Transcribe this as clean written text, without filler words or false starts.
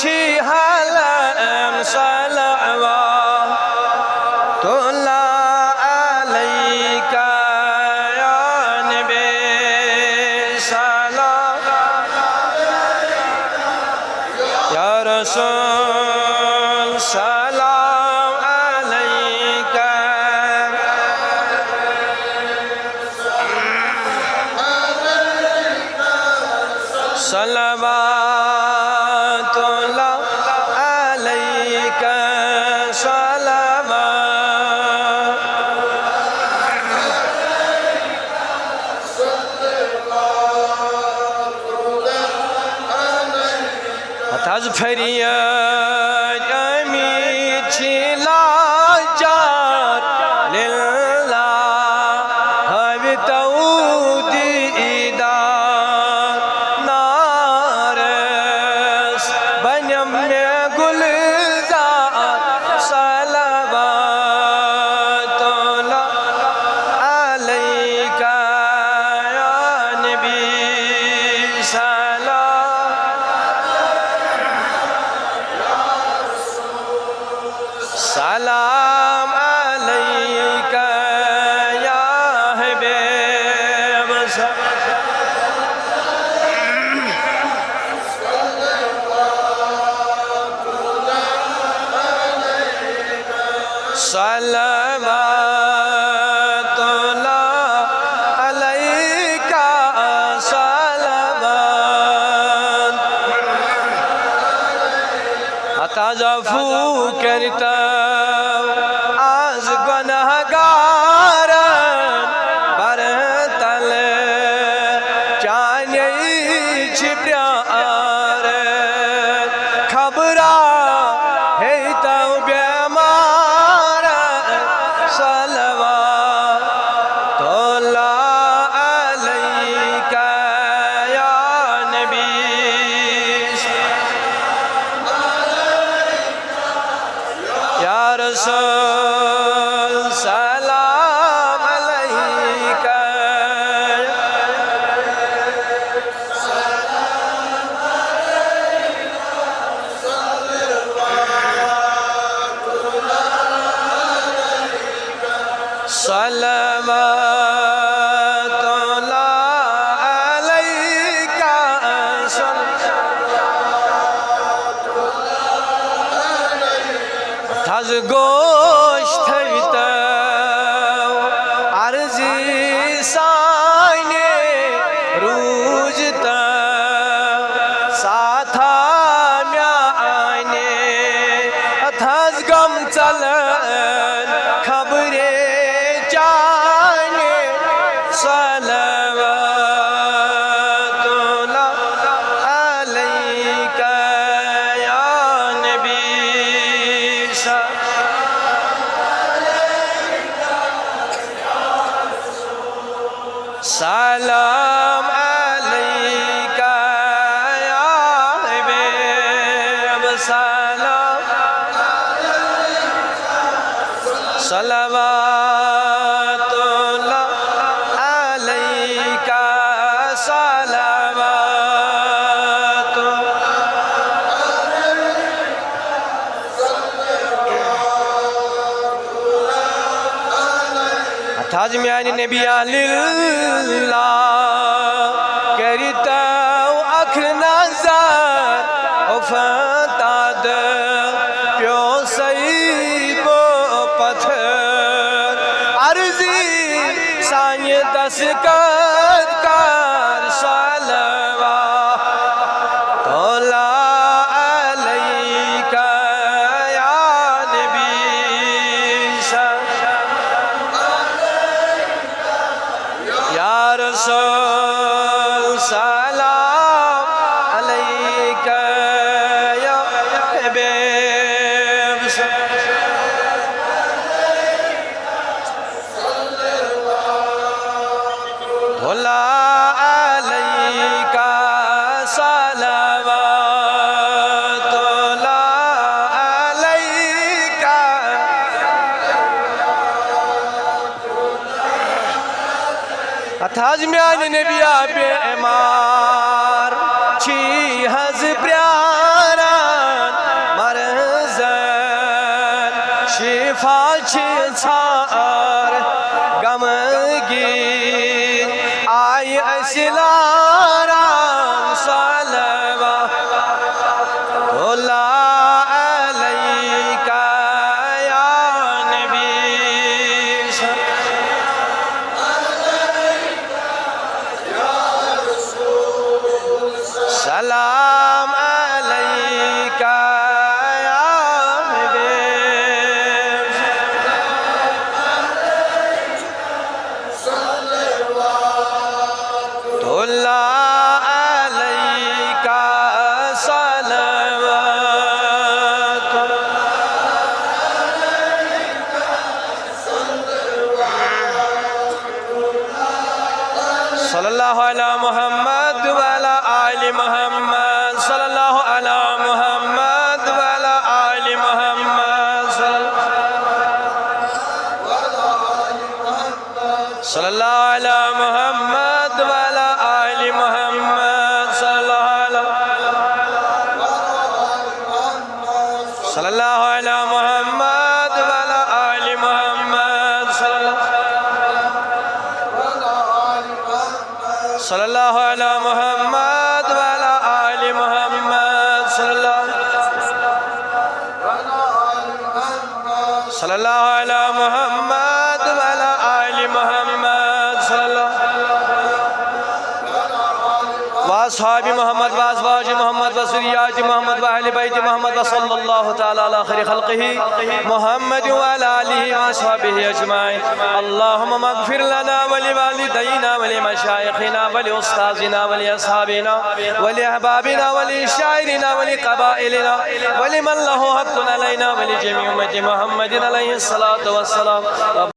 छी हालम सलावतुल्लाह अलैका या नबी सलाम या रसूल सलाम अलैका सलावतुल्लाह अलैका हताज फरियाद अमीर छिला चार लिल्लाह हव तऊदी इदार नारस बनम में गुलजार सलावतुल्लाह अलैका या नबी सलाम अलैका या हबीब सलावतुल्लाह अलैका सलावत हताजफू करता आज गुनहगार बरतल चाने प्यार खबरा है तो बेमार सलावतुल्लाह अलैका या नबी या रसूल सलाम अलैका सलावतुल्लाह अलैका थाज गोश्त थविता अर्जी साने रूजता साथा म्याने थाज गम चलन खबरे चाने सलावतुल्लाह अलैका या नबी सलाम अलैका या हबीब सलाम सलावतुल्लाह अलैका थाज म्यानी नबी लिल्लाह करता अख नजर उफताद प्यो सही बो पत्थर अर्जी साये दस्तखत कर सलावतुल्लाह अलैका या नबी या रसूल सलाम अलैका या हबीब सलावतुल्लाह अलैका सलावतुल्लाह अलैका थाज म्यान नबिया बेमार छी हज प्यारा छार गमगीन आय असलाराम सल्लल्लाहु अलैका या नबी सलाम अलैका या नबी तोला अलैका सलावत सल्लल्लाहु अला मुहम्मद वाला आलि मुहम्मद सल्लल्लाहु अला मुहम्मद वाला आलि मुहम्मद सल्लल्लाहु अला मुहम्मद वाला आलि मुहम्मद सल्लल्लाहु अला मुहम्मद वाला आलि मुहम्मद सल्लल्लाहु अला मुहम्मद वाला आलि मुहम्मद सल्लल्लाहु अला मुहम्मद वाला आलि मुहम्मद वासहाबी मोहम्मद वाज़वाज मोहम्मद वसरियात मोहम्मद वअहले बैत मोहम्मद सल्लल्लाहु तआला अला खैरि खल्क़िही मोहम्मद व अला आलिहि व अस्हाबिहि अजमाइन अल्लाहुम्मा मग़फिर लना व लिवालिदैना व लिमशाइखिना व लिउस्ताज़िना व लिअस्हाबिना व लिअहबाबिना व लिशाइरिना व लिक़बाइलिना व लिमन लहु हक़्क़ुन अलैना व लिजमीइ उम्मति मुहम्मदिन अलैहि सलातु वस्सलाम।